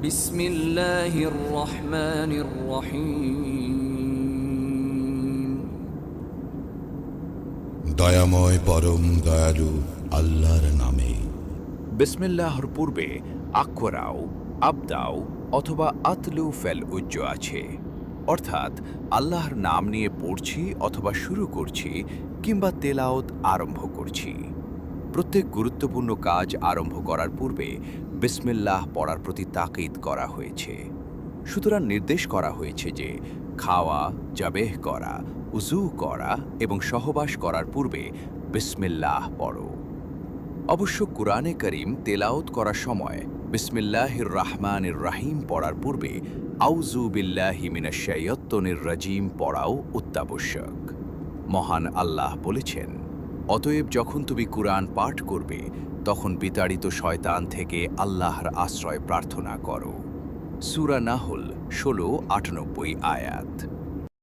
বিসমিল্লাহির রহমানির রহিম। দয়াময় পরম দয়ালু আল্লাহর নামে। বিসমিল্লাহর পূর্বে আক্করাও, আবদাও অথবা আতলু ফেল উজ্জ আছে, অর্থাৎ আল্লাহর নাম নিয়ে পড়ছি অথবা শুরু করছি কিংবা তেলাওত আরম্ভ করছি। প্রত্যেক গুরুত্বপূর্ণ কাজ আরম্ভ করার পূর্বে বিসমিল্লাহ পড়ার প্রতি তাকিদ করা হয়েছে। সুতরাং নির্দেশ করা হয়েছে যে খাওয়া, জাবেহ করা, উজু করা এবং সহবাস করার পূর্বে বিসমিল্লাহ পড়ো। অবশ্য কুরআনে করিম তেলাওত করার সময় বিসমিল্লাহির রাহমানির রাহিম পড়ার পূর্বে আউযু বিল্লাহি মিনাশ শাইতানির রাজিম পড়াও অত্যাবশ্যক। মহান আল্লাহ বলেছেন, অতএব যখন তুমি কুরআন পাঠ করবে তখন বিতাড়িত শয়তান থেকে আল্লাহর আশ্রয় প্রার্থনা করো। সূরা নাহল ১৬-৯৮ আয়াত।